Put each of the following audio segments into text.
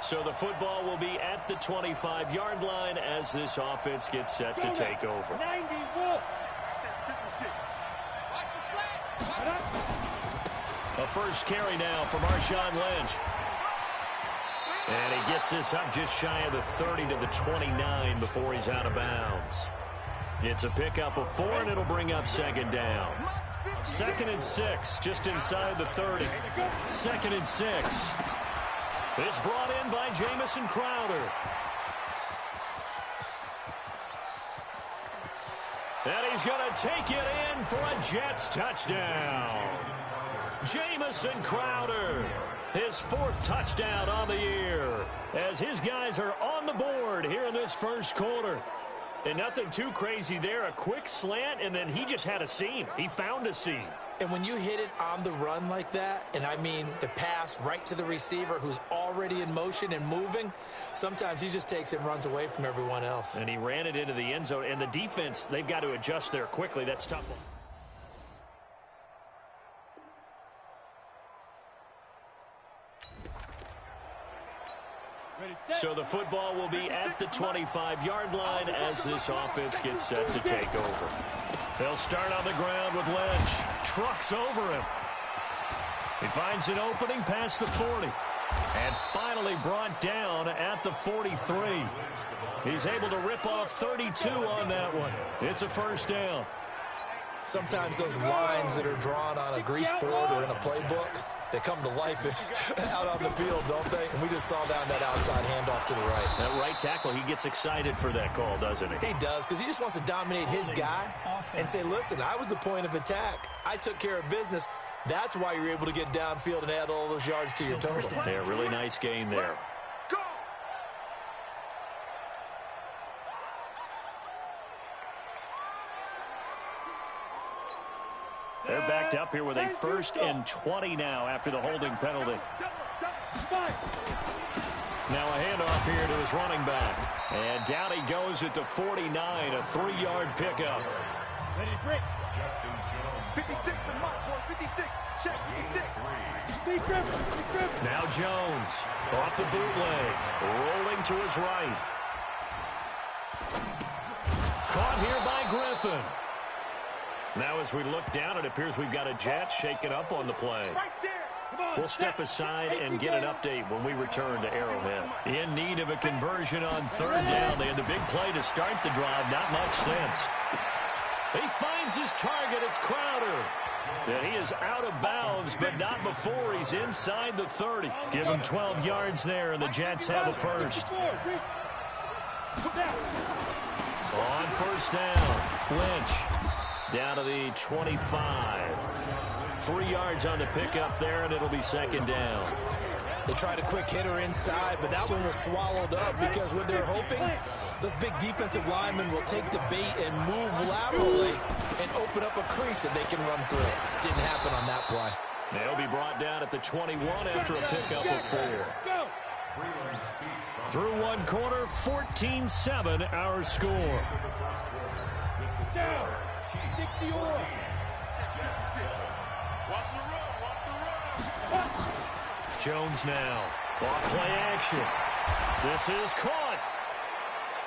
So the football will be at the 25-yard line as this offense gets set to take over. 91. A first carry now for Marshawn Lynch. And he gets this up just shy of the 30 to the 29 before he's out of bounds. It's a pickup of 4, and it'll bring up second down. 2nd and 6, just inside the 30. 2nd and 6. It's brought in by Jamison Crowder. And he's going to take it in for a Jets touchdown. Jamison Crowder, his 4th touchdown on the year, as his guys are on the board here in this first quarter. And nothing too crazy there. A quick slant, and then he just had a seam. He found a seam. And when you hit it on the run like that, and I mean the pass right to the receiver who's already in motion and moving, sometimes he just takes it and runs away from everyone else. And he ran it into the end zone. And the defense, they've got to adjust there quickly. That's tough. So the football will be at the 25-yard line as this offense gets set to take over. They'll start on the ground with Lynch. Trucks over him. He finds an opening past the 40. And finally brought down at the 43. He's able to rip off 32 on that one. It's a first down. Sometimes those lines that are drawn on a grease board or in a playbook, they come to life out on the field, don't they? And we just saw down that outside handoff to the right. That right tackle, he gets excited for that call, doesn't he? He does, because he just wants to dominate his guy and say, listen, I was the point of attack. I took care of business. That's why you're able to get downfield and add all those yards to your total. Yeah, really nice gain there. They're backed up here with a 1st and 20 now after the holding penalty. Now a handoff here to his running back. And down he goes at the 49, a 3-yard pickup. Ready to break. 56, the mark for 56. Check 56. Now Jones off the bootleg, rolling to his right. Caught here by Griffin. Now as we look down, it appears we've got a Jet shaken up on the play. We'll step aside and get an update when we return to Arrowhead. In need of a conversion on 3rd down. They had the big play to start the drive. Not much sense. He finds his target. It's Crowder. And he is out of bounds, but not before he's inside the 30. Give him 12 yards there, and the Jets have the first. On 1st down, Lynch. Down to the 25. 3 yards on the pickup there, and it'll be 2nd down. They tried a quick hitter inside, but that one was swallowed up because what they're hoping, those big defensive linemen will take the bait and move laterally and open up a crease that they can run through. Didn't happen on that play. They'll be brought down at the 21 after a pickup of 4. Through one quarter, 14-7 our score. Down. 60 on. Jones now. Off play action. This is caught.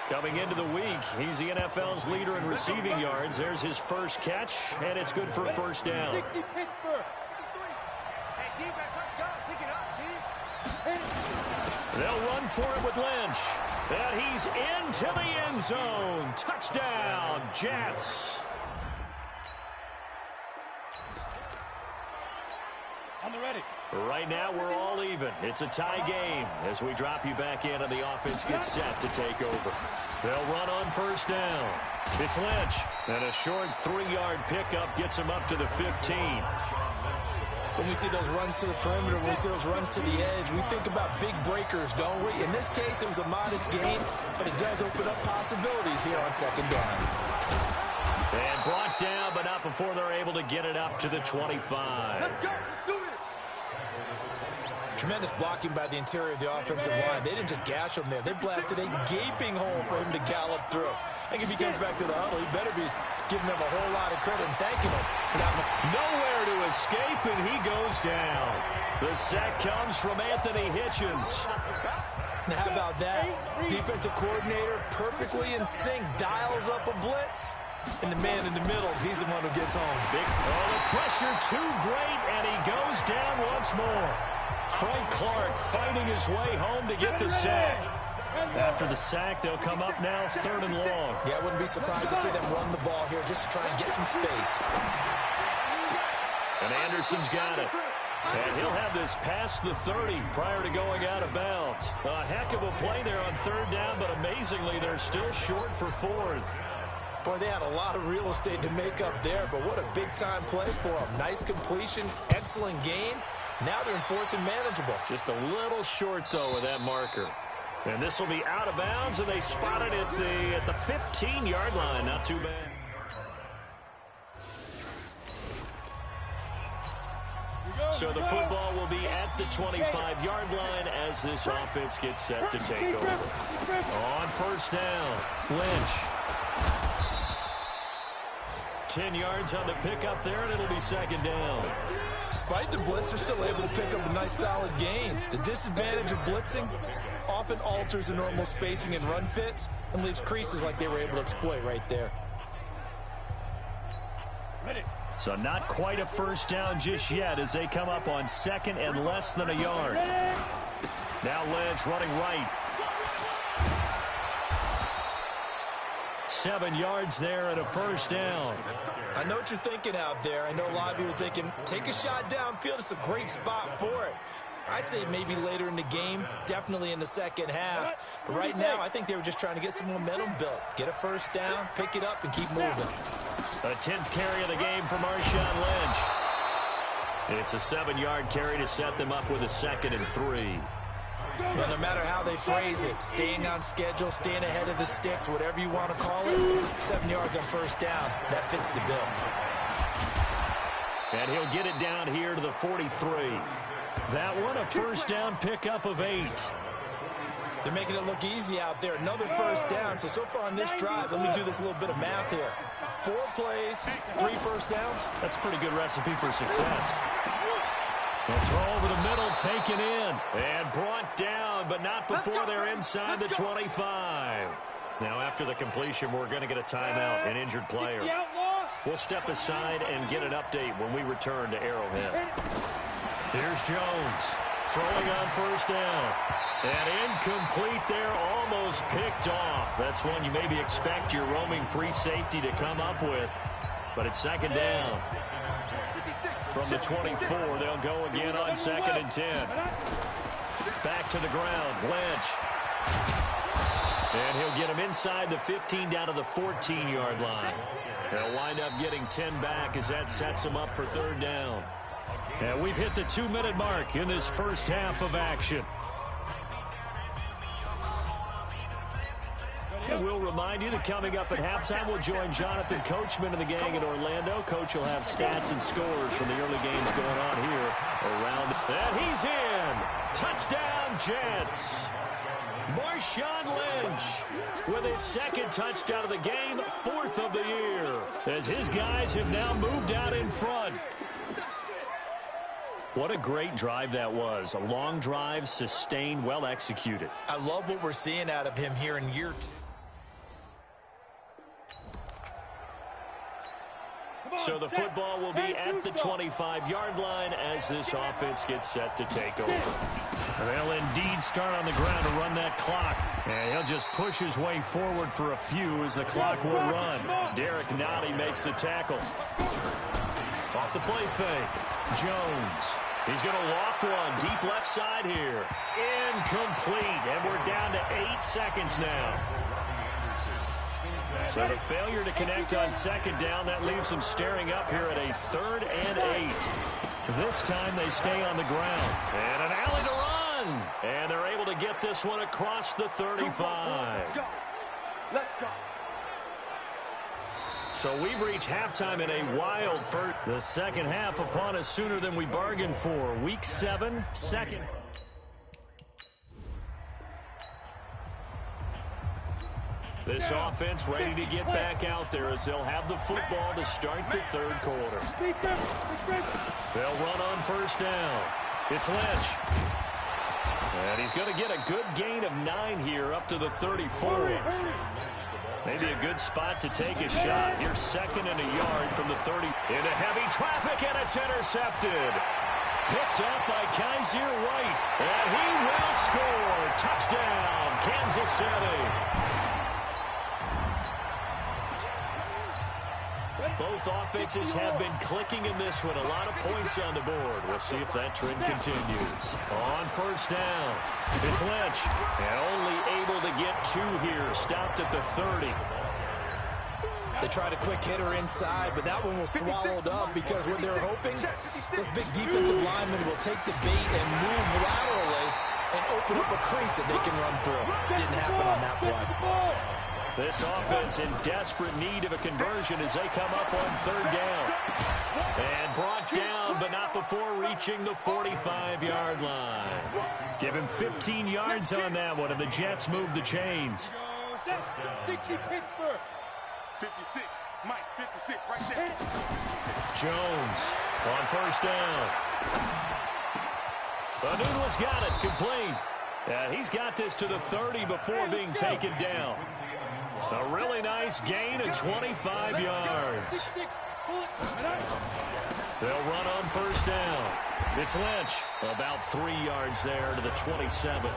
Coming into the week, he's the NFL's leader in receiving yards. There's his first catch, and it's good for a first down. 60 Pittsburgh. They'll run for it with Lynch. And he's into the end zone. Touchdown, Jets. On the ready. Right now, we're all even. It's a tie game as we drop you back in and the offense gets set to take over. They'll run on 1st down. It's Lynch. And a short 3-yard pickup gets him up to the 15. When we see those runs to the perimeter, when we see those runs to the edge, we think about big breakers, don't we? In this case, it was a modest gain, but it does open up possibilities here on 2nd down. And brought down, but not before they're able to get it up to the 25. Let's go. Let's do this. Tremendous blocking by the interior of the offensive line. They didn't just gash him there. They blasted a gaping hole for him to gallop through. I think if he comes back to the huddle, he better be giving them a whole lot of credit and thanking him for that. Nowhere to escape, and he goes down. The sack comes from Anthony Hitchens. Now, how about that? Defensive coordinator perfectly in sync, dials up a blitz. And the man in the middle, he's the one who gets home. The pressure too great, and he goes down once more. Frank Clark fighting his way home to get the sack. After the sack, they'll come up now 3rd and long. Yeah, I wouldn't be surprised to see them run the ball here just to try and get some space. And Anderson's got it. And he'll have this past the 30 prior to going out of bounds. A heck of a play there on 3rd down, but amazingly, they're still short for 4th. Boy, they had a lot of real estate to make up there, but what a big-time play for them. Nice completion, excellent game. Now they're in 4th and manageable. Just a little short, though, with that marker. And this will be out of bounds, and they spot it at the 15-yard line. Not too bad. So the football will be at the 25-yard line as this offense gets set to take over. On 1st down, Lynch. 10 yards on the pickup there, and it'll be 2nd down. Despite the blitz, they're still able to pick up a nice solid gain. The disadvantage of blitzing often alters the normal spacing and run fits and leaves creases like they were able to exploit right there. So not quite a 1st down just yet as they come up on 2nd and less than a yard. Now Lynch running right. 7 yards there and a 1st down. I know what you're thinking out there. I know a lot of you are thinking, take a shot downfield. It's a great spot for it. I'd say maybe later in the game, definitely in the 2nd half. But right now, I think they were just trying to get some momentum built. Get a 1st down, pick it up, and keep moving. A 10th carry of the game for Marshawn Lynch. It's a 7-yard carry to set them up with a 2nd and 3. Well, no matter how they phrase it, staying on schedule, staying ahead of the sticks, whatever you want to call it, 7 yards on 1st down, that fits the bill. And he'll get it down here to the 43. That one, a 1st down pickup of 8. They're making it look easy out there. Another 1st down. So far on this drive, let me do this little bit of math here. 4 plays, 3 1st downs. That's a pretty good recipe for success. The throw over the middle, taken in, and brought down, but not before they're inside the 25. Now, after the completion, we're going to get a timeout, an injured player. We'll step aside and get an update when we return to Arrowhead. Here's Jones, throwing on 1st down. And incomplete there, almost picked off. That's one you maybe expect your roaming free safety to come up with. But it's 2nd down. From the 24, they'll go again on 2nd and 10. Back to the ground, Lynch. And he'll get him inside the 15 down to the 14-yard line. They'll wind up getting 10 back as that sets them up for 3rd down. And we've hit the 2-minute mark in this 1st half of action. And we'll remind you that coming up at halftime, we'll join Jonathan Coachman and the gang in Orlando. Coach will have stats and scores from the early games going on here around. And he's in. Touchdown, Jets. Marshawn Lynch with his 2nd touchdown of the game, 4th of the year, as his guys have now moved out in front. What a great drive that was. A long drive, sustained, well executed. I love what we're seeing out of him here in year 2. So the football will be at the 25-yard line as this offense gets set to take over. They'll indeed start on the ground to run that clock. And he'll just push his way forward for a few as the clock will run. Derek Nottie makes the tackle. Off the play fake. Jones. He's going to loft one. Deep left side here. Incomplete. And we're down to 8 seconds now. So the failure to connect on 2nd down, that leaves them staring up here at a 3rd and 8. This time they stay on the ground. And an alley to run. And they're able to get this one across the 35. Let's go. So we've reached halftime in a wild first. The 2nd half upon us sooner than we bargained for. Week 7, 2nd. This offense ready to get back out there as they'll have the football to start the 3rd quarter. They'll run on 1st down. It's Lynch. And he's going to get a good gain of 9 here up to the 34. Maybe a good spot to take a shot. Here's 2nd and a yard from the 30. Into heavy traffic, and it's intercepted. Picked up by Kaiser White. And he will score. Touchdown, Kansas City. Both offenses have been clicking in this one. A lot of points on the board. We'll see if that trend continues. On 1st down, it's Lynch. And only able to get 2 here. Stopped at the 30. They tried a quick hitter inside, but that one was swallowed up because what they're hoping, those big defensive linemen will take the bait and move laterally and open up a crease that they can run through. Didn't happen on that play. This offense in desperate need of a conversion as they come up on 3rd down. And brought down, but not before reaching the 45-yard line. Give him 15 yards on that one, and the Jets move the chains. 60 Pittsburgh. 56. Mike, 56 right there. Jones on 1st down. Noodle's got it, complete. He's got this to the 30 before being taken down. A really nice gain of 25 yards. They'll run on 1st down. It's Lynch. About 3 yards there to the 27.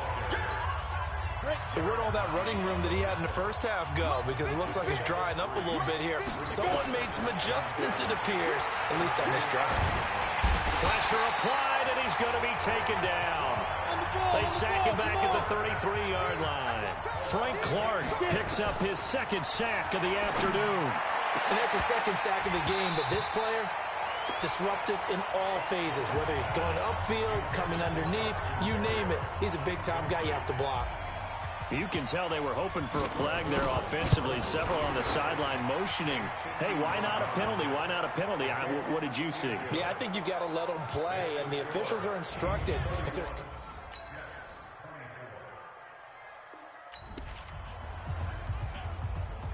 So where'd all that running room that he had in the first half go? Because it looks like it's drying up a little bit here. Someone made some adjustments, it appears, at least on this drive. Pressure applied, and he's going to be taken down. They sack him back at the 33-yard line. Frank Clark picks up his 2nd sack of the afternoon. And that's the 2nd sack of the game, but this player, disruptive in all phases, whether he's going upfield, coming underneath, you name it. He's a big-time guy you have to block. You can tell they were hoping for a flag there offensively. Several on the sideline motioning. Hey, why not a penalty? Why not a penalty? What did you see? Yeah, I think you've got to let them play, and the officials are instructed. If there's...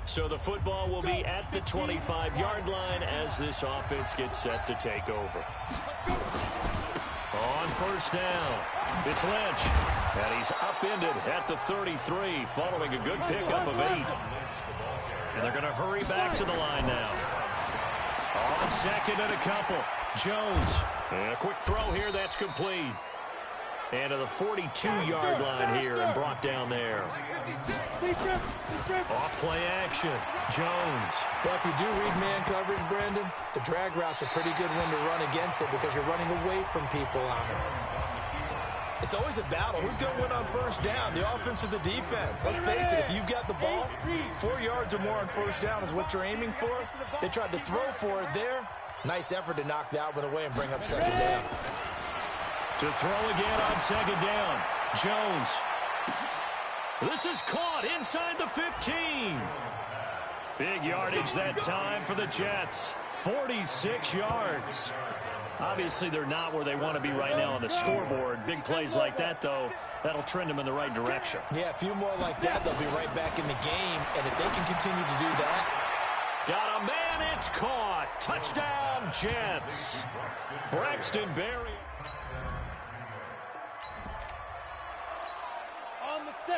So the football will be at the 25-yard line as this offense gets set to take over. On 1st down, it's Lynch. And he's upended at the 33 following a good pickup of 8. And they're going to hurry back to the line now. On 2nd and a couple, Jones. And a quick throw here, that's complete. And to the 42-yard line here and brought down there. Off play action, Jones. Well, if you do read man coverage, Brandon, the drag route's a pretty good one to run against it because you're running away from people on it. It's always a battle. Who's going to win on 1st down, the offense or the defense? Let's face it, if you've got the ball, 4 yards or more on 1st down is what you're aiming for. They tried to throw for it there. Nice effort to knock that one away and bring up 2nd down. To throw again on 2nd down, Jones. This is caught inside the 15. Big yardage that time for the Jets. 46 yards. Obviously, they're not where they want to be right now on the scoreboard. Big plays like that, though, that'll trend them in the right direction. Yeah, a few more like that, they'll be right back in the game. And if they can continue to do that. Got a man, it's caught. Touchdown, Jets. Braxton Berry.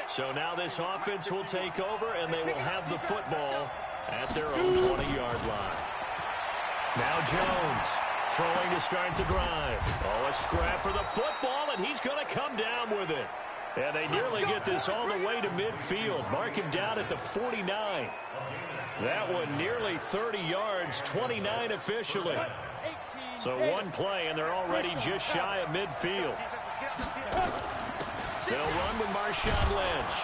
So now this offense will take over, and they will have the football at their own 20-yard line. Now Jones throwing to start the drive. Oh, a scrap for the football, and he's going to come down with it. And they nearly get this all the way to midfield. Mark him down at the 49. That one nearly 30 yards, 29 officially. So one play, and they're already just shy of midfield. They'll run with Marshawn Lynch.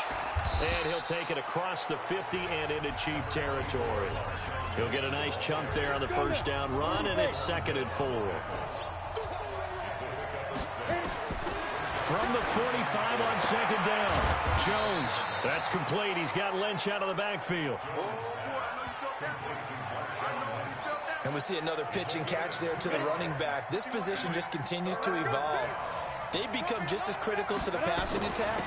And he'll take it across the 50 and into Chief territory. He'll get a nice chunk there on the 1st down run, and it's 2nd and 4. From the 45 on 2nd down, Jones. That's complete. He's got Lynch out of the backfield. And we see another pitch and catch there to the running back. This position just continues to evolve. They become just as critical to the passing attack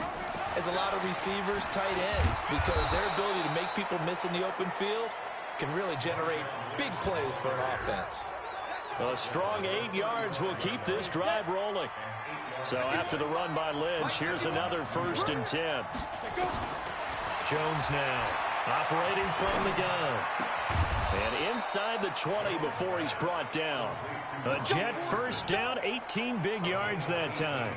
as a lot of receivers, tight ends, because their ability to make people miss in the open field can really generate big plays for an offense. A strong 8 yards will keep this drive rolling. So after the run by Lynch, here's another 1st and 10. Jones now operating from the gun. And inside the 20 before he's brought down. A Jet first down, 18 big yards that time.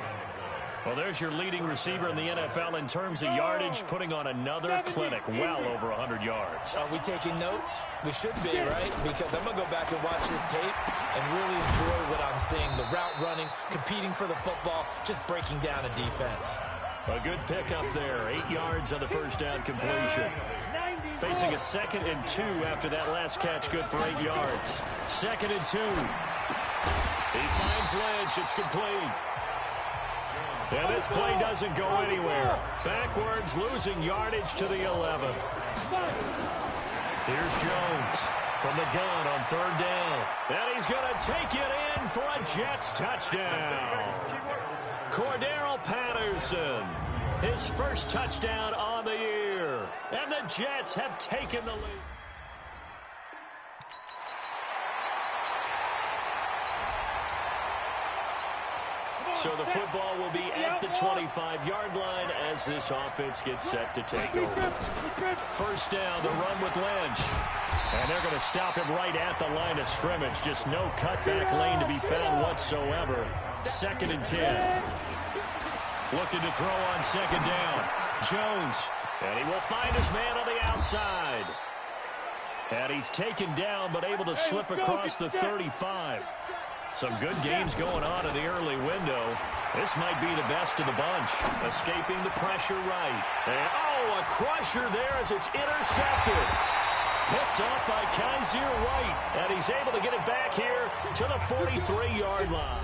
Well, there's your leading receiver in the NFL in terms of yardage, putting on another clinic, well over 100 yards. Are we taking notes? We should be, right? Because I'm going to go back and watch this tape and really enjoy what I'm seeing. The route running, competing for the football, just breaking down a defense. A good pickup there, 8 yards on the first down completion. Facing a 2nd and 2 after that last catch, good for 8 yards. 2nd and 2. He finds Lynch, it's complete. And this play doesn't go anywhere. Backwards, losing yardage to the 11. Here's Jones from the gun on 3rd down. And he's going to take it in for a Jets touchdown. Cordero Patterson, his first touchdown on the year. And the Jets have taken the lead. So the football will be at the 25-yard line as this offense gets set to take over. First down, the run with Lynch. And they're going to stop him right at the line of scrimmage. Just no cutback lane to be found whatsoever. 2nd and 10. Looking to throw on 2nd down. Jones. And he will find his man on the outside. And he's taken down but able to slip across the 35. Some good games going on in the early window. This might be the best of the bunch. Escaping the pressure right. And, oh, a crusher there as it's intercepted. Picked off by Kaiser White. And he's able to get it back here to the 43-yard line.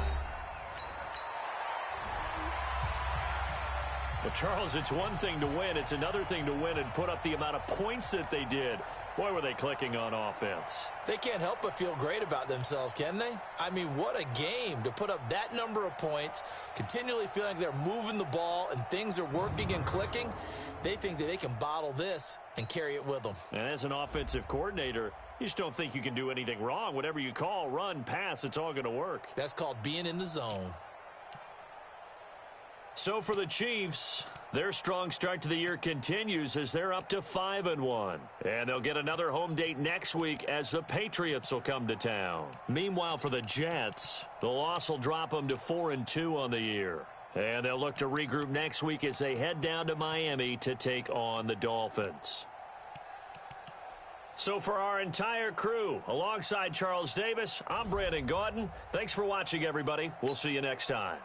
Well, Charles, it's one thing to win. It's another thing to win and put up the amount of points that they did. Boy, were they clicking on offense. They can't help but feel great about themselves, can they? I mean, what a game to put up that number of points, continually feeling like they're moving the ball and things are working and clicking. They think that they can bottle this and carry it with them. And as an offensive coordinator, you just don't think you can do anything wrong. Whatever you call, run, pass, it's all going to work. That's called being in the zone. So for the Chiefs, their strong start to the year continues as they're up to 5-1. And they'll get another home date next week as the Patriots will come to town. Meanwhile, for the Jets, the loss will drop them to 4-2 on the year. And they'll look to regroup next week as they head down to Miami to take on the Dolphins. So for our entire crew, alongside Charles Davis, I'm Brandon Gaudin. Thanks for watching, everybody. We'll see you next time.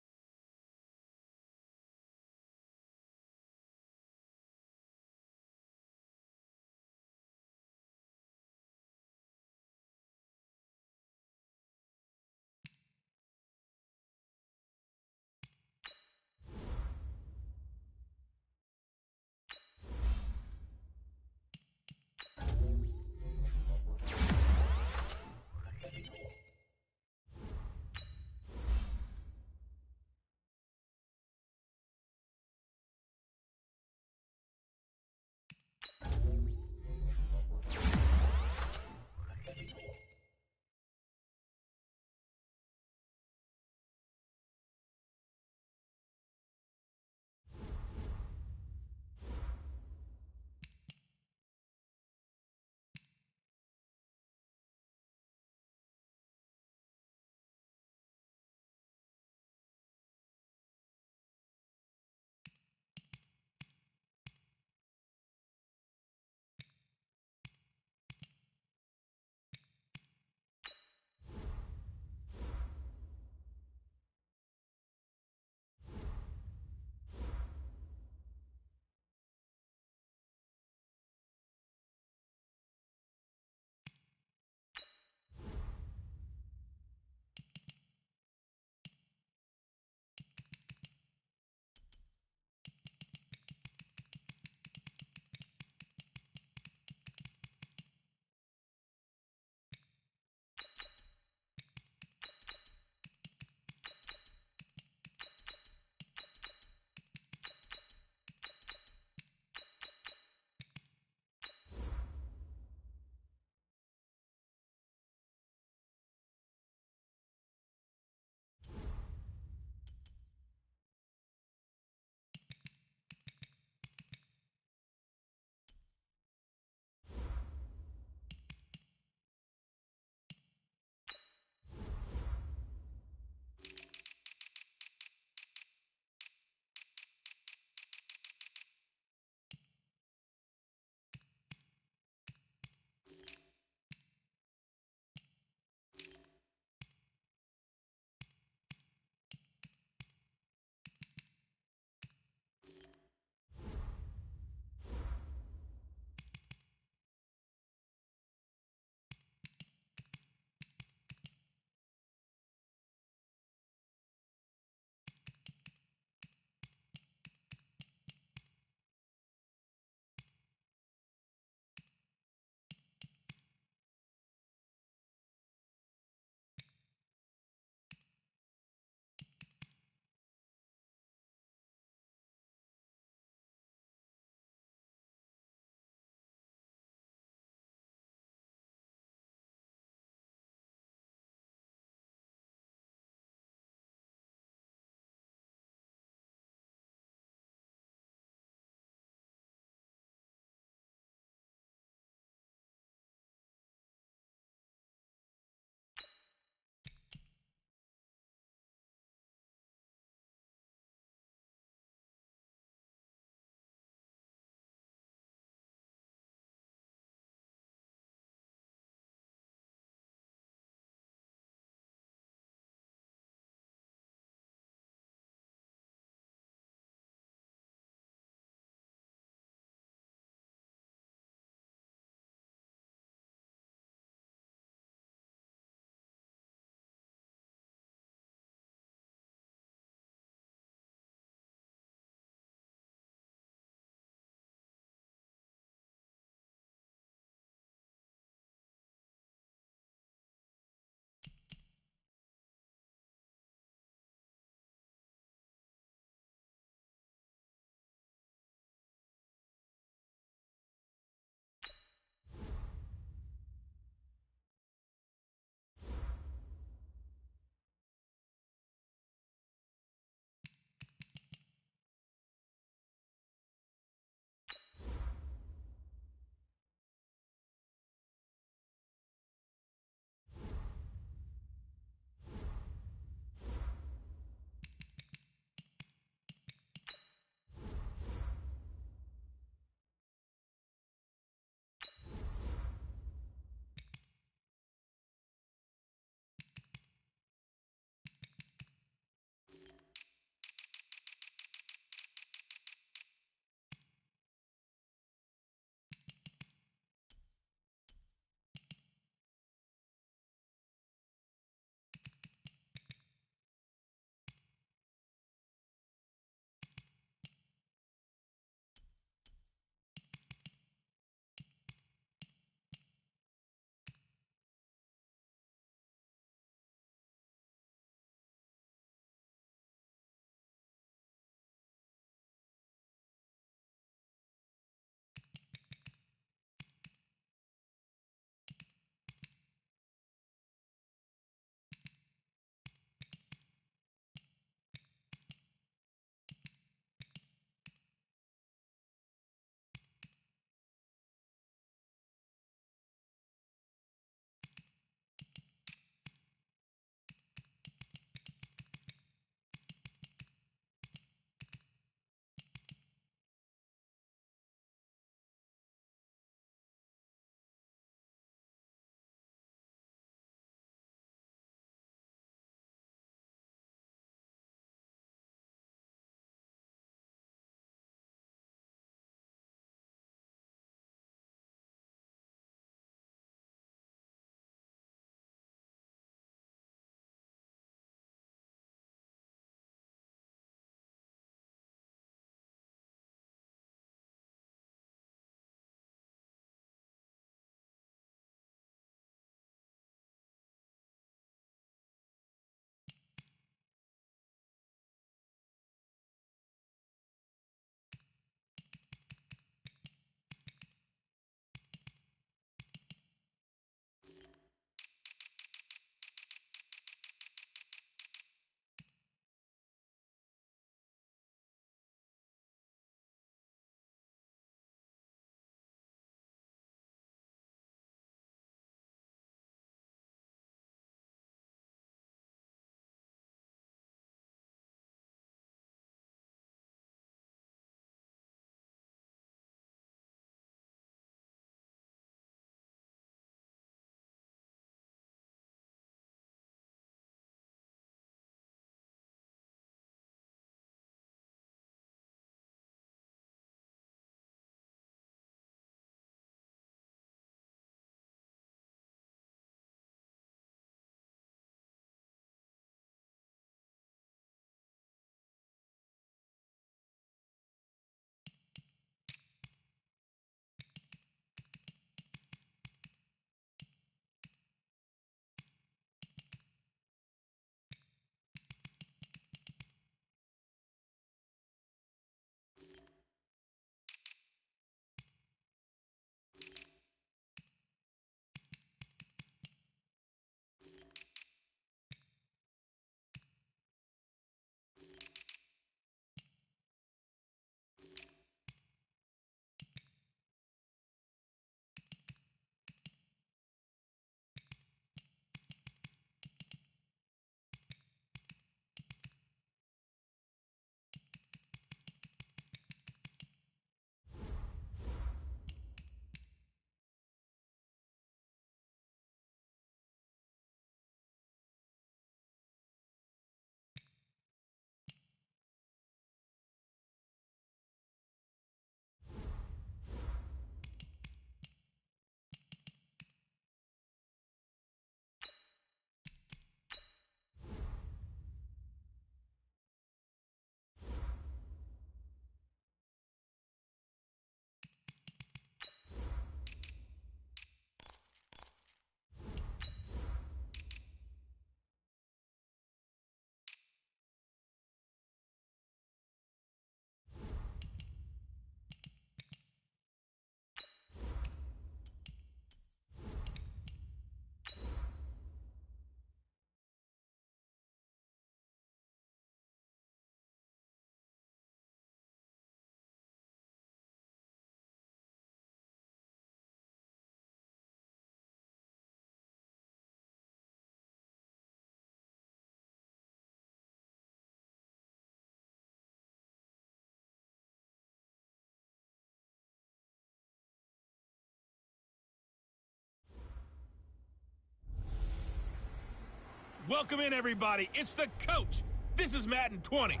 Welcome in, everybody. It's the coach. This is Madden 20.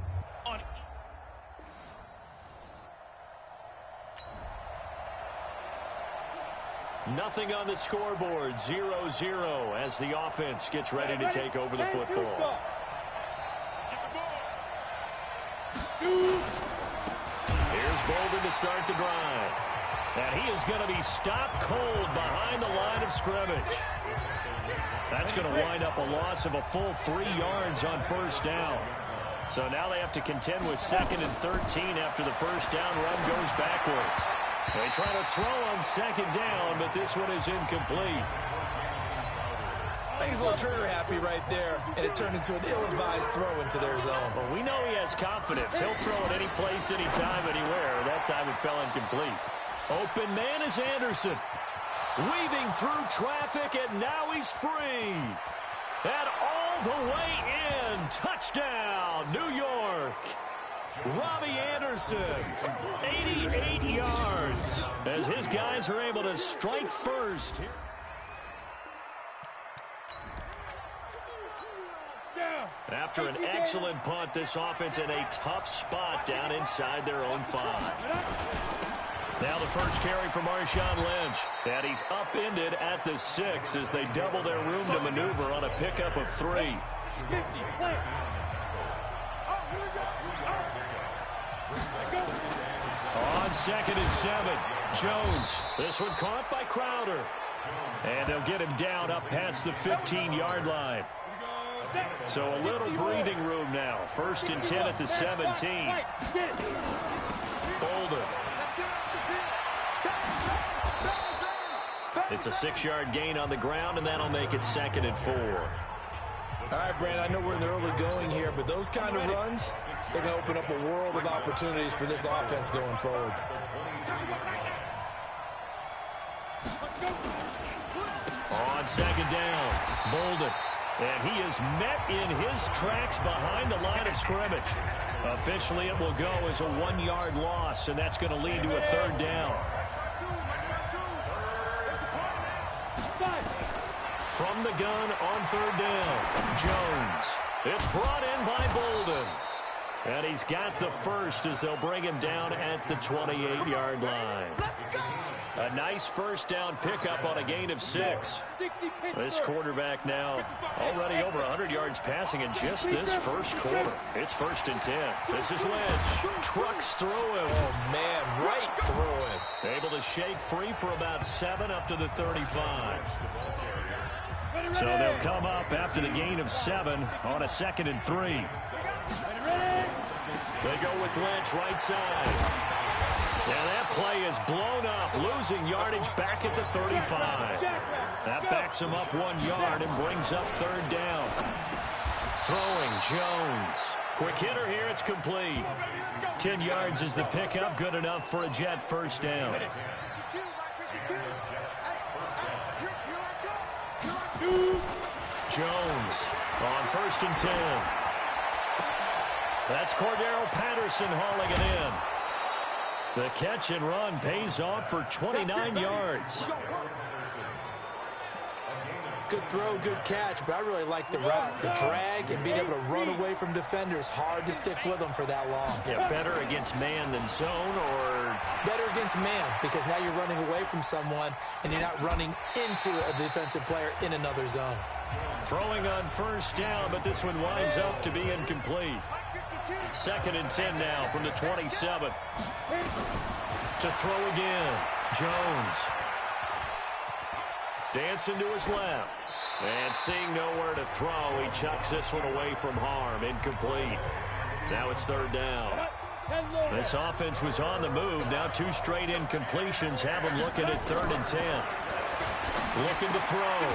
Nothing on the scoreboard, 0-0 as the offense gets ready to take over the football. Here's Bolden to start the drive. And he is going to be stopped cold behind the line of scrimmage. That's going to wind up a loss of a full 3 yards on first down. So now they have to contend with 2nd and 13 after the first down run goes backwards. They try to throw on 2nd down, but this one is incomplete. I think he's a little trigger happy right there, and it turned into an ill-advised throw into their zone. Well, we know he has confidence. He'll throw it any place, anytime, anywhere. That time it fell incomplete. Open man is Anderson. Weaving through traffic, and now he's free. And all the way in. Touchdown, New York. Robbie Anderson, 88 yards, as his guys are able to strike first. After an excellent punt, this offense in a tough spot down inside their own 5. Now the first carry for Marshawn Lynch. And he's upended at the 6 as they double their room to maneuver on a pickup of 3. On 2nd and 7, Jones. This one caught by Crowder. And they'll get him down up past the 15-yard line. So a little breathing room now. 1st and 10 at the 17. Bolden. It's a 6-yard gain on the ground, and that'll make it 2nd and 4. All right, Brandon, I know we're in the early going here, but those kind of runs, they're going to open up a world of opportunities for this offense going forward. On 2nd down, Bolden. And he is met in his tracks behind the line of scrimmage. Officially, it will go as a 1-yard loss, and that's going to lead to a 3rd down. From the gun on 3rd down, Jones. It's brought in by Bolden. And he's got the first as they'll bring him down at the 28-yard line. A nice first down pickup on a gain of 6. This quarterback now already over 100 yards passing in just this first quarter. It's 1st and 10. This is Lynch. Trucks through him. Oh, man, right through him. Able to shake free for about 7 up to the 35. So they'll come up after the gain of 7 on a 2nd and 3. They go with Lynch right side. And that play is blown up, losing yardage back at the 35. That backs him up 1 yard and brings up 3rd down. Throwing, Jones. Quick hitter here, it's complete. 10 yards is the pickup, good enough for a Jet first down. Jones on 1st and 10. That's Cordero Patterson hauling it in. The catch and run pays off for 29 yards. Good throw, good catch, but I really like the route, the drag, and being able to run away from defenders. Hard to stick with them for that long. Yeah, better against man than zone, or? Better against man, because now you're running away from someone, and you're not running into a defensive player in another zone. Throwing on 1st down, but this one winds up to be incomplete. 2nd and 10 now from the 27. To throw again, Jones. Dancing to his left. And seeing nowhere to throw, he chucks this one away from harm. Incomplete. Now it's 3rd down. This offense was on the move. Now 2 straight incompletions have him looking at 3rd and 10. Looking to throw.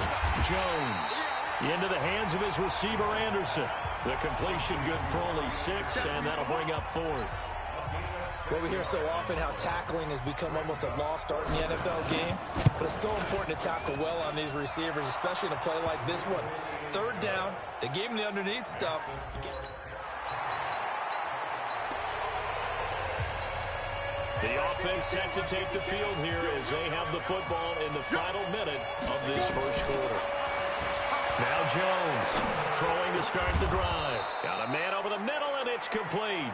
Jones. Into the hands of his receiver, Anderson. The completion good for only 6, and that'll bring up 4th. Well, we hear so often how tackling has become almost a lost art in the NFL game, but it's so important to tackle well on these receivers, especially in a play like this one. 3rd down, they gave him the underneath stuff. The offense set to take the field here as they have the football in the final minute of this first quarter. Now Jones throwing to start the drive. Got a man over the middle, and it's complete.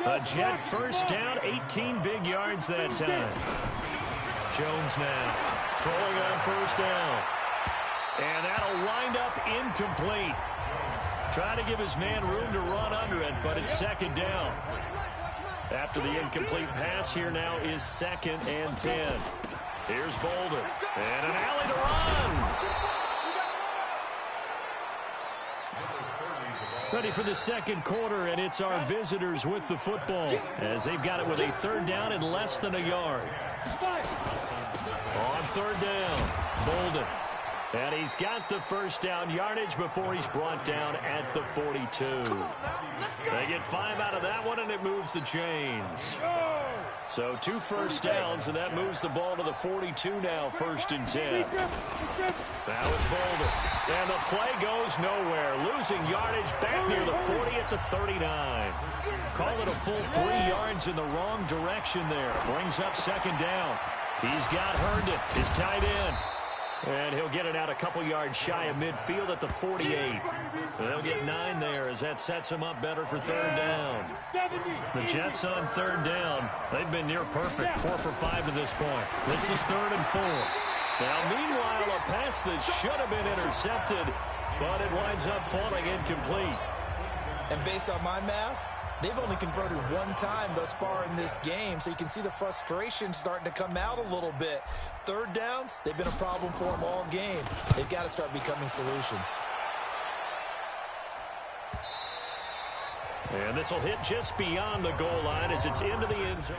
A Jet first down, 18 big yards that time. Jones now throwing on first down. And that'll wind up incomplete. Trying to give his man room to run under it, but it's second down. After the incomplete pass, here now is 2nd and 10. Here's Bolden. And an alley to run. Ready for the second quarter, and it's our visitors with the football as they've got it with a 3rd down and less than a yard. On 3rd down, Bolden. And he's got the first down yardage before he's brought down at the 42. They get 5 out of that one, and it moves the chains. So 2 first downs, and that moves the ball to the 42 now, 1st and 10. Now it's Bolden. And the play goes nowhere. Losing yardage back near the 40 at the 39. Call it a full 3 yards in the wrong direction there. Brings up 2nd down. He's got Herndon, his tight end. And he'll get it out a couple yards shy of midfield at the 48. They'll get 9 there as that sets him up better for 3rd down. The Jets on 3rd down. They've been near perfect, 4 for 5 to this point. This is 3rd and 4. Now, meanwhile, a pass that should have been intercepted, but it winds up falling incomplete. And based on my math, they've only converted 1 time thus far in this game, so you can see the frustration starting to come out a little bit. 3rd downs, they've been a problem for them all game. They've got to start becoming solutions. And this will hit just beyond the goal line as it's into the end zone.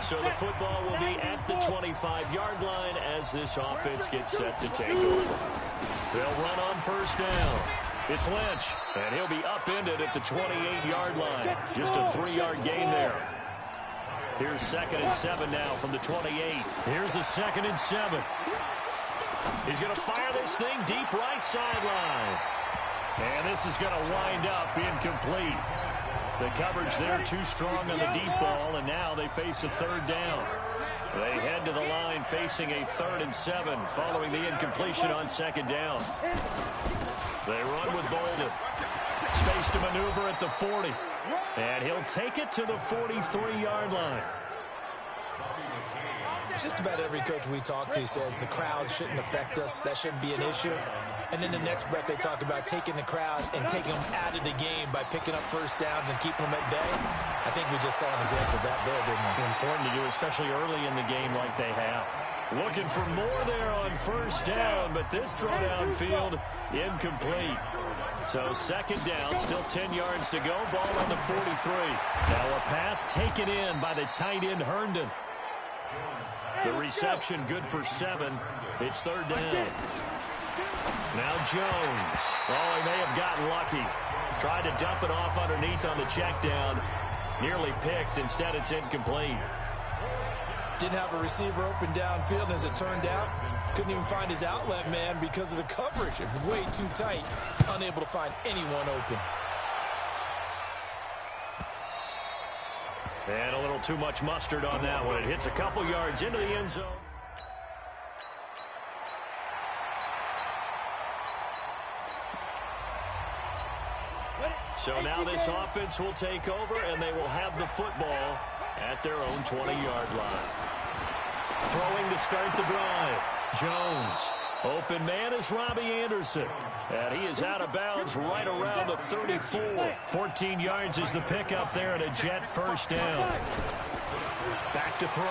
So the football will be at the 25-yard line as this offense gets set to take over. They'll run on first down. It's Lynch, and he'll be upended at the 28-yard line. Just a 3-yard gain there. Here's 2nd and 7 now from the 28. Here's a 2nd and 7. He's going to fire this thing deep right sideline. And this is going to wind up incomplete. The coverage there too strong on the deep ball, and now they face a 3rd down. They head to the line facing a 3rd and 7 following the incompletion on 2nd down. They run with Bolden. Space to maneuver at the 40. And he'll take it to the 43-yard line. Just about every coach we talk to says the crowd shouldn't affect us. That shouldn't be an issue. And in the next breath, they talk about taking the crowd and taking them out of the game by picking up first downs and keeping them at bay. I think we just saw an example of that there, didn't we? Important to do, especially early in the game like they have. Looking for more there on first down, but this throw downfield incomplete. So 2nd down, still 10 yards to go. Ball on the 43. Now a pass taken in by the tight end Herndon. The reception good for 7. It's 3rd down. Now Jones. Oh, he may have gotten lucky. Tried to dump it off underneath on the check down. Nearly picked. Instead, it's incomplete. Didn't have a receiver open downfield, and as it turned out, couldn't even find his outlet man because of the coverage. It was way too tight. Unable to find anyone open. And a little too much mustard on that one. It hits a couple yards into the end zone. So now this offense will take over, and they will have the football at their own 20-yard line. Throwing to start the drive. Jones. Open man is Robbie Anderson. And he is out of bounds right around the 34. 14 yards is the pickup there, and a Jet first down. Back to throw.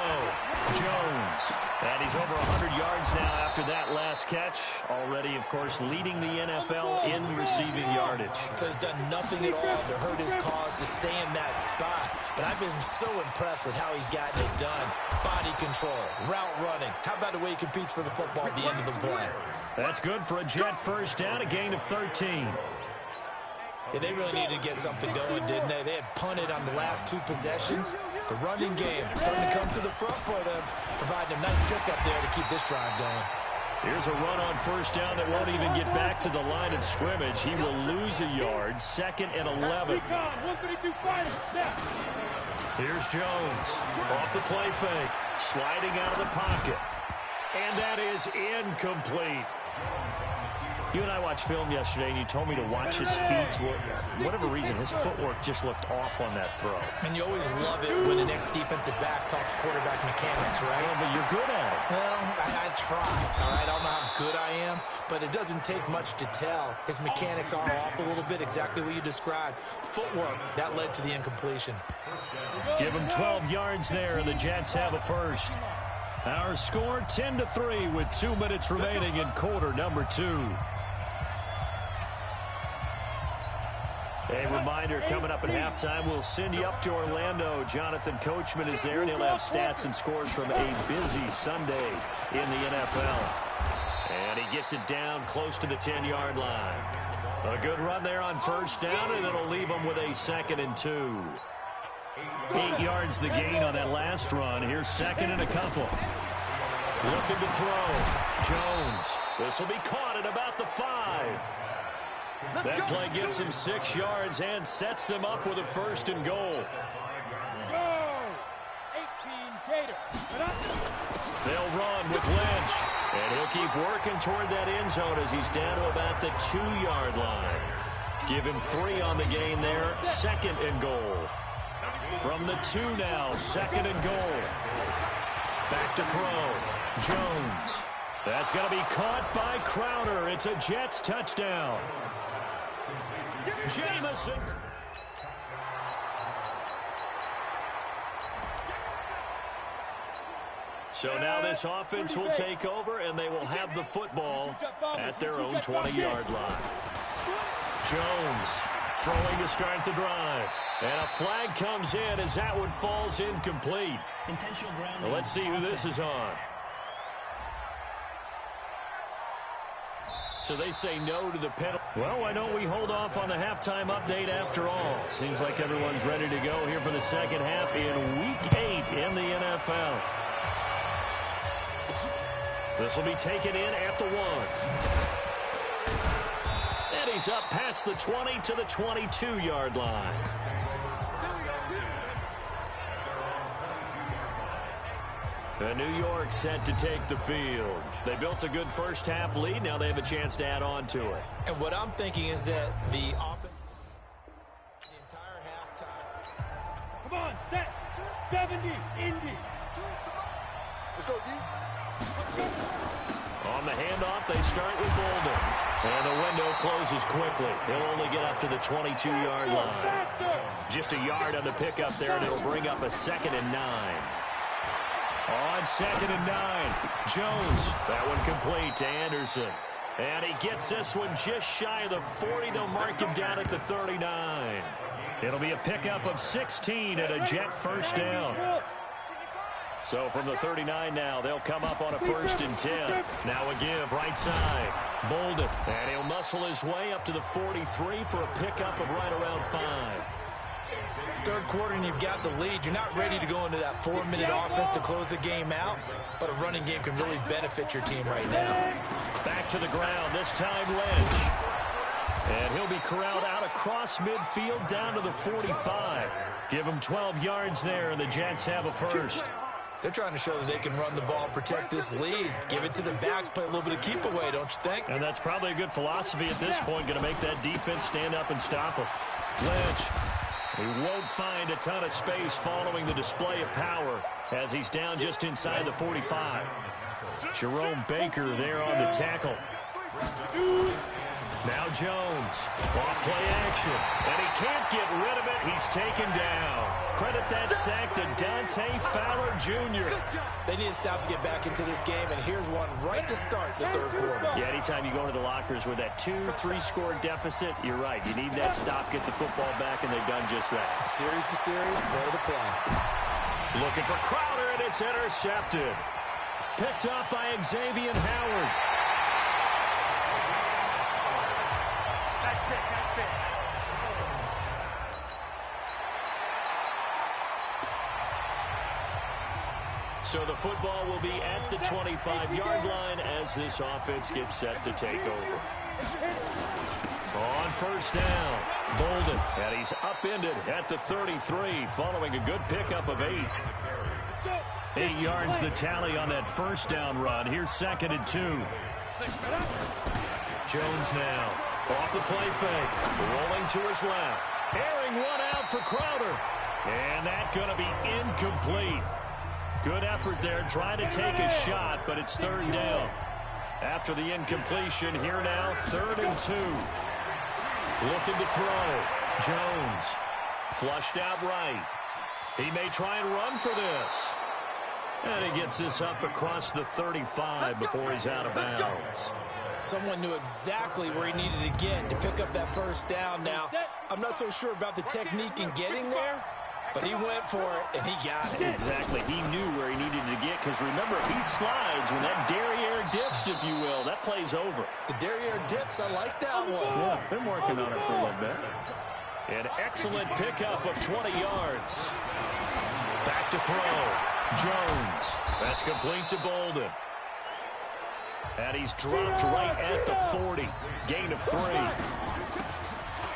Jones. And he's over 100 yards now after that last catch. Already, of course, leading the NFL in receiving yardage. So he's done nothing at all to hurt his cause to stay in that spot. But I've been so impressed with how he's gotten it done. Body control, route running. How about the way he competes for the football at the end of the play? That's good for a Jet first down, a gain of 13. Yeah, they really needed to get something going, didn't they? They had punted on the last 2 possessions. The running game starting to come to the front for them, providing a nice pickup there to keep this drive going. Here's a run on first down that won't even get back to the line of scrimmage. He will lose a yard. 2nd and 11. Here's Jones. Off the play fake. Sliding out of the pocket. And that is incomplete. You and I watched film yesterday, and you told me to watch his feet. For whatever reason, his footwork just looked off on that throw. And you always love it when the next defensive back talks quarterback mechanics, right? Well, but you're good at it. Well, I try. All right, I don't know how good I am, but it doesn't take much to tell. His mechanics are off a little bit, exactly what you described. Footwork, that led to the incompletion. Give him 12 yards there, and the Jets have a first. Our score 10-3 with 2 minutes remaining in quarter number 2. A reminder, coming up at halftime, we'll send you up to Orlando. Jonathan Coachman is there, and he'll have stats and scores from a busy Sunday in the NFL. And he gets it down close to the 10-yard line. A good run there on first down, and it'll leave him with a 2nd and 2. 8 yards the gain on that last run. Here's 2nd and a couple. Looking to throw. Jones. This will be caught at about the 5. That play gets him 6 yards and sets them up with a 1st and goal. Go! 18 Gator. They'll run with Lynch. And he'll keep working toward that end zone as he's down to about the 2-yard line. Give him 3 on the gain there. 2nd and goal. From the 2 now. 2nd and goal. Back to throw. Jones. That's going to be caught by Crowder. It's a Jets touchdown. Jamison. So now this offense will take over, and they will have the football at their own 20-yard line. Jones throwing to start the drive. And a flag comes in as that one falls incomplete. Well, let's see who this is on. So they say no to the penalty. Well, why don't we hold off on the halftime update after all? Seems like everyone's ready to go here for the second half in Week 8 in the NFL. This will be taken in at the 1. And he's up past the 20 to the 22-yard line. And New York set to take the field. They built a good first-half lead. Now they have a chance to add on to it. And what I'm thinking is that the offense, the entire halftime. Come on, set. 70, Indy. Let's go, D. On the handoff, they start with Bolden. And the window closes quickly. He'll only get up to the 22-yard line. Just a yard on the pickup there, and it'll bring up a 2nd and 9. On 2nd and 9, Jones. That one complete to Anderson. And he gets this one just shy of the 40. They'll mark him down at the 39. It'll be a pickup of 16 and a Jet first down. So from the 39 now, they'll come up on a 1st and 10. Now a give right side. Bolden. And he'll muscle his way up to the 43 for a pickup of right around 5. Third quarter and you've got the lead. You're not ready to go into that 4-minute offense to close the game out, but a running game can really benefit your team right now. Back to the ground, this time Lynch. And he'll be corralled out across midfield down to the 45. Give him 12 yards there, and the Jets have a 1st. They're trying to show that they can run the ball, protect this lead. Give it to the backs, play a little bit of keep away, don't you think? And that's probably a good philosophy at this point, going to make that defense stand up and stop him. Lynch. He won't find a ton of space following the display of power as he's down just inside the 45. Jerome Baker there on the tackle. Now Jones. Off play action. And he can't get rid of it. He's taken down. Credit that sack to Dante Fowler Jr. They need to stop to get back into this game, and here's one right to start the third quarter. Yeah, anytime you go into the lockers with that 2-3 score deficit, you're right. You need that stop, get the football back, and they've done just that. Series to series, play to play. Looking for Crowder, and it's intercepted. Picked up by Xavier Howard. Nice pick, nice pick. So the football will be at the 25-yard line as this offense gets set to take over. On first down, Bolden, and he's upended at the 33 following a good pickup of 8. 8 yards the tally on that first down run. Here's 2nd and 2. Jones now off the play fake, rolling to his left, airing one out for Crowder, and that's going to be incomplete. Good effort there, trying to take a shot, but it's 3rd down. After the incompletion, here now, 3rd and 2. Looking to throw. Jones flushed out right. He may try and run for this. And he gets this up across the 35 before he's out of bounds. Someone knew exactly where he needed to get to pick up that first down. Now, I'm not so sure about the technique in getting there, but he went for it, and he got it. Exactly. He knew where he needed to get, because remember, if he slides, when that derriere dips, if you will, that play's over. The derriere dips, I like that one. Yeah, been working on it for a little bit. An excellent pickup of 20 yards. Back to throw. Jones. That's complete to Bolden. And he's dropped right at the 40. Gain of 3.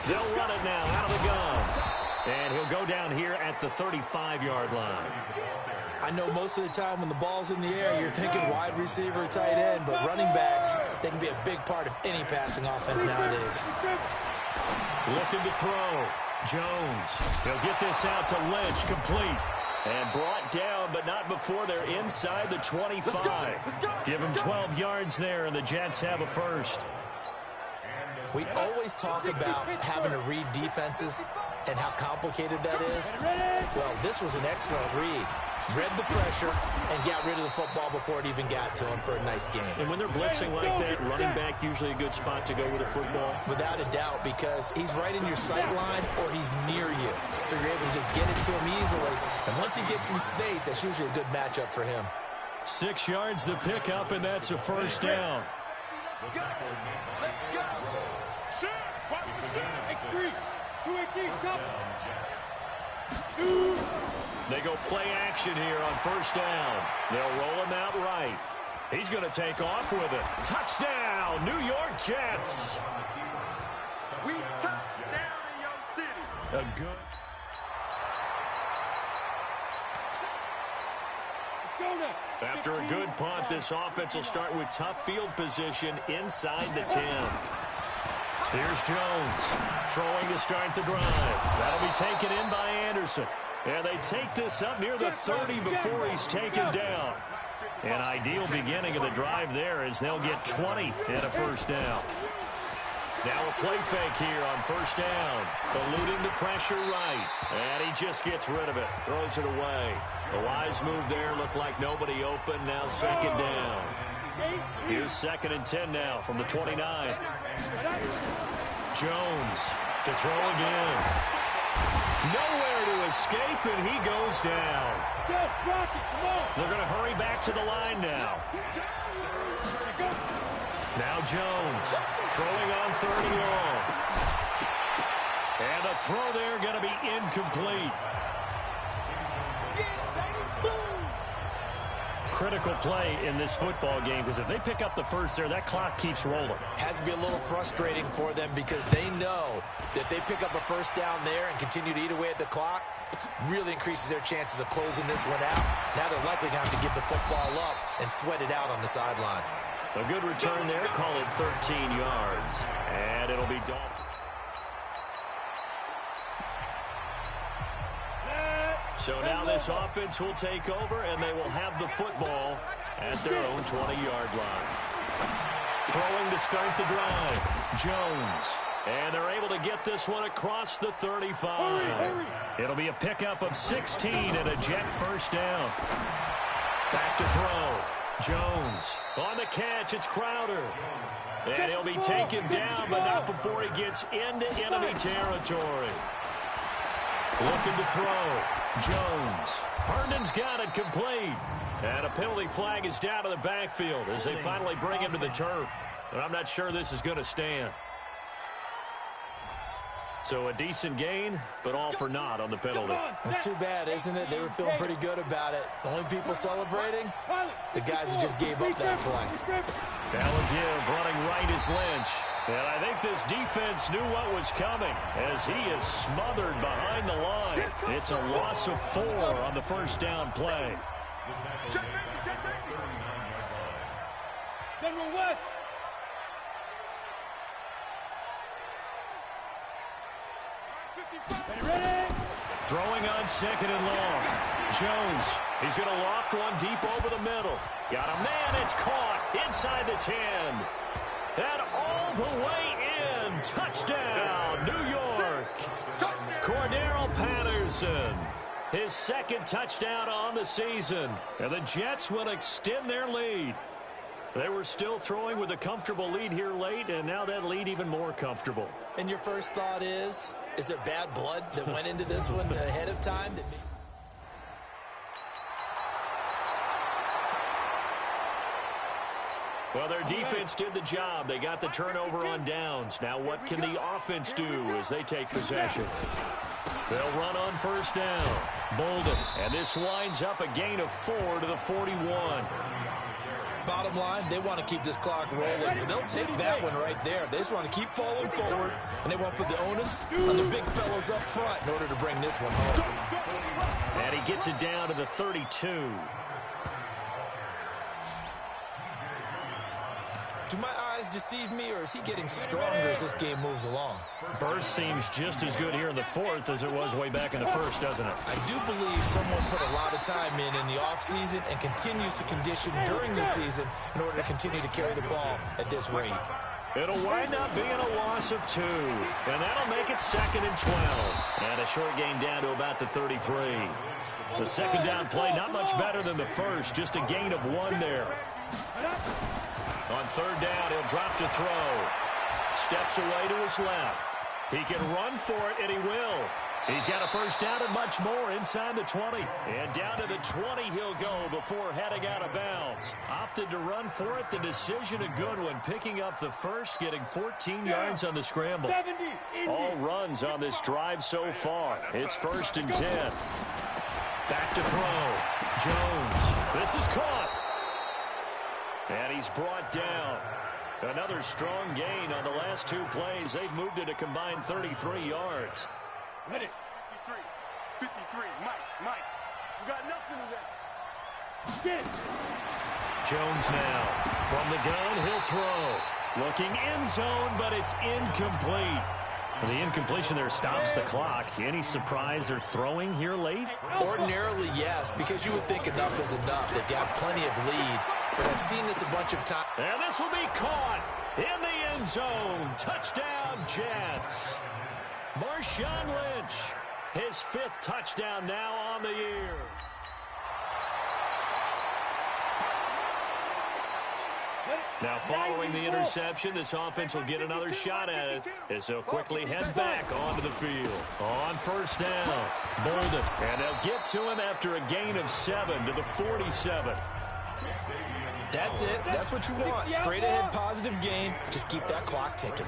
They'll run it now out of the gun. And he'll go down here at the 35-yard line. I know most of the time when the ball's in the air, you're thinking wide receiver, tight end, but running backs, they can be a big part of any passing offense nowadays. Looking to throw. Jones. He'll get this out to Lynch, complete. And brought down, but not before they're inside the 25. Give him 12 yards there, and the Jets have a first. We always talk about having to read defenses and how complicated that is. Well, this was an excellent read. Read the pressure and got rid of the football before it even got to him for a nice game. And when they're blitzing like that, running back usually a good spot to go with a football? Without a doubt, because he's right in your sight line or he's near you. So you're able to just get it to him easily. And once he gets in space, that's usually a good matchup for him. 6 yards the pickup, and that's a first down. They go play action here on first down. They'll roll him out right. He's going to take off with it. Touchdown, New York Jets. We touched down in your city. A good. After a good punt, this offense will start with tough field position inside the 10. Here's Jones throwing to start the drive. That'll be taken in by Anderson. And they take this up near the 30 before he's taken down. An ideal beginning of the drive there as they'll get 20 and a first down. Now a play fake here on first down. Eluding the pressure right. And he just gets rid of it. Throws it away. The wise move there. Looked like nobody open. Now 2nd down. Here's 2nd and 10 now from the 29. Jones to throw again. Nowhere to escape, and he goes down. They're going to hurry back to the line now. Now Jones throwing on 30 long. And the throw there going to be incomplete. Critical play in this football game, because if they pick up the first there, that clock keeps rolling. Has to be a little frustrating for them because they know that they pick up a first down there and continue to eat away at the clock, really increases their chances of closing this one out. Now they're likely going to have to give the football up and sweat it out on the sideline. A good return there, call it 13 yards. And it'll be Dalton. So now this offense will take over, and they will have the football at their own 20-yard line. Throwing to start the drive, Jones. And they're able to get this one across the 35. It'll be a pickup of 16 and a Jet first down. Back to throw. Jones on the catch. It's Crowder. And he'll be taken down, but not before he gets into enemy territory. Looking to throw. Jones. Herndon's got it complete. And a penalty flag is down to the backfield as they finally bring him to the turf. And I'm not sure this is going to stand. So a decent gain, but all for naught on the penalty. It's too bad, isn't it? They were feeling pretty good about it. The only people celebrating, the guys who just gave up that play. That'll give. Running right is Lynch. And I think this defense knew what was coming as he is smothered behind the line. It's a loss of 4 on the first down play. Check safety, check safety. General West. Ready? Throwing on second and long. Jones, he's going to loft one deep over the middle. Got a man, it's caught inside the 10. And all the way in. Touchdown, New York. Cordero Patterson, his second touchdown on the season. And the Jets will extend their lead. They were still throwing with a comfortable lead here late, and now that lead even more comfortable. And your first thought is there bad blood that went into this one ahead of time? Well, their defense did the job. They got the turnover on downs. Now what can the offense do as they take possession? They'll run on first down. Bolden, and this winds up a gain of 4 to the 41. Bottom line, they want to keep this clock rolling, so they'll take that one right there. They just want to keep falling forward, and they want to put the onus on the big fellas up front in order to bring this one home. And he gets it down to the 32. Do my eyes deceive me, or is he getting stronger as this game moves along? Burst seems just as good here in the fourth as it was way back in the first, doesn't it? I do believe someone put a lot of time in the offseason and continues to condition during the season in order to continue to carry the ball at this rate. It'll wind up being a loss of 2, and that'll make it 2nd and 12. And a short gain down to about the 33. The second down play, not much better than the first, just a gain of 1 there. On third down, he'll drop to throw. Steps away to his left. He can run for it, and he will. He's got a first down and much more inside the 20. And down to the 20 he'll go before heading out of bounds. Opted to run for it. The decision a good one. Picking up the first, getting 14 yards on the scramble. All runs on this drive so far. It's 1st and 10. Back to throw. Jones. This is caught. And he's brought down. Another strong gain on the last 2 plays. They've moved it a combined 33 yards. Ready. 53. Mike. You got nothing to that. Get. Jones now. From the gun, he'll throw. Looking end zone, but it's incomplete. The incompletion there stops the clock. Any surprise they're throwing here late? Ordinarily, yes, because you would think enough is enough. They've got plenty of lead, but I've seen this a bunch of times. And this will be caught in the end zone. Touchdown, Jets. Marshawn Lynch, his 5th touchdown now on the year. Now, following the interception, this offense will get another shot at it as they'll quickly head back onto the field. On first down, Bolden, and they'll get to him after a gain of 7 to the 47. That's it. That's what you want. Straight ahead, positive gain. Just keep that clock ticking.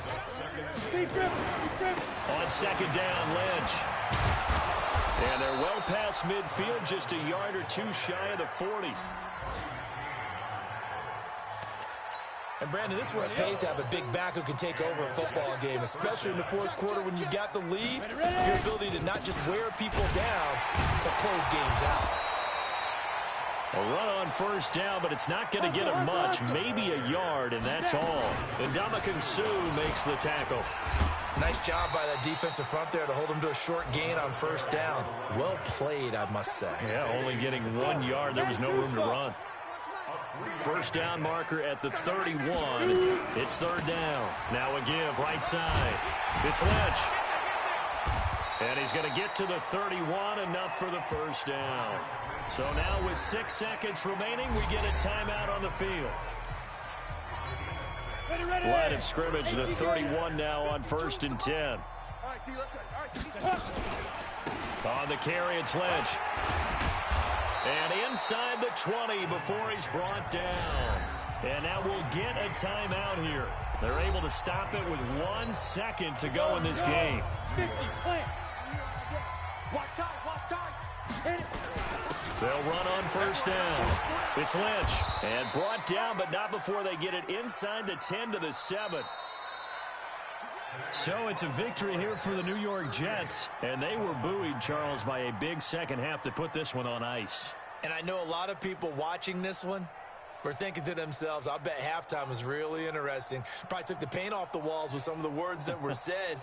On second down, Lynch. And they're well past midfield, just a yard or 2 shy of the 40. And, Brandon, this is what it pays to have a big back who can take over a football game, especially in the fourth quarter when you've got the lead. Your ability to not just wear people down, but close games out. A run on first down, but it's not going to get him much. Maybe a yard, and that's all. And Ndamukong Suh makes the tackle. Nice job by that defensive front there to hold him to a short gain on first down. Well played, I must say. Yeah, only getting 1 yard. There was no room to run. First down marker at the 31. It's third down. Now a give, right side. It's Lynch. And he's going to get to the 31, enough for the first down. So now with 6 seconds remaining, we get a timeout on the field. Line of scrimmage, the 31 now on 1st and 10. On the carry, it's Lynch. And inside the 20 before he's brought down. And now we'll get a timeout here. They're able to stop it with 1 second to go in this game. 50, plant. Watch time. They'll run on first down. It's Lynch. And brought down, but not before they get it inside the 10 to the 7. So it's a victory here for the New York Jets. And they were buoyed, Charles, by a big second half to put this one on ice. And I know a lot of people watching this one were thinking to themselves, I bet halftime was really interesting. Probably took the paint off the walls with some of the words that were said.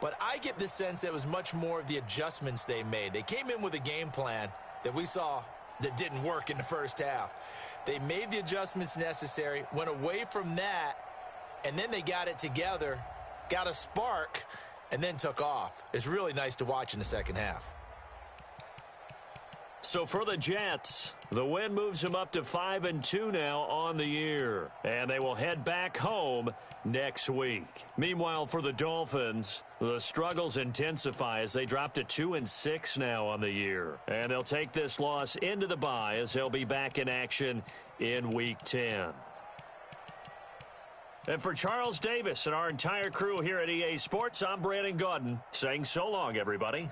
But I get the sense that it was much more of the adjustments they made. They came in with a game plan that we saw that didn't work in the first half. They made the adjustments necessary, went away from that, and then they got it together, got a spark, and then took off. It's really nice to watch in the second half. So for the Jets, the win moves them up to 5-2 now on the year. And they will head back home next week. Meanwhile, for the Dolphins, the struggles intensify as they drop to 2-6 now on the year. And they'll take this loss into the bye as they'll be back in action in Week 10. And for Charles Davis and our entire crew here at EA Sports, I'm Brandon Gaudin saying so long, everybody.